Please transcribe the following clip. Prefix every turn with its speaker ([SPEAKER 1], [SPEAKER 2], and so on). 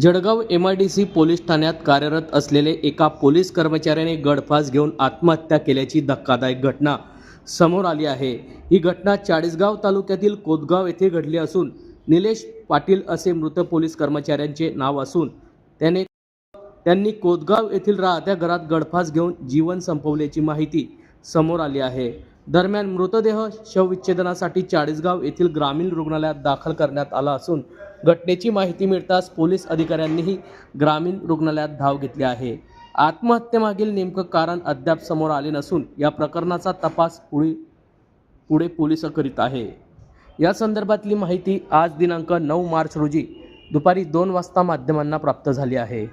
[SPEAKER 1] Jalgaon MIDC police ठाण्यात कार्यरत असलेले एका पोलीस कर्मचाऱ्याने गळफास घेऊन आत्महत्या केल्याची धक्कादायक घटना समोर आली आहे। ही घटना चाळीसगाव तालुक्यातील कोतगाव येथे घडली असून निलेश पाटील असे मृत पोलीस कर्मचाऱ्यांचे नाव असून त्यांनी कोतगाव येथील राहत्या घरात गळफास घेऊन जीवन संपवल्याची माहिती समोर आली आहे। दरम्यान मृतदेह शवविच्छेदनासाठी चाळीसगाव येथील ग्रामीण रुग्णालयात दाखल करण्यात आला असून घटनेची माहिती मिळताच पोलीस अधिकाऱ्यांनीही ग्रामीण रुग्णालयात धाव घेतली आहे। आत्महत्येमागील नेमकं कारण अद्याप समोर आले नसून या प्रकरणाचा तपास पुढे पोलीस करीत आहे। या संदर्भातली माहिती आज दिनांक 9 मार्च रोजी दुपारी 2 वाजता माध्यमांना प्राप्त झाली आहे।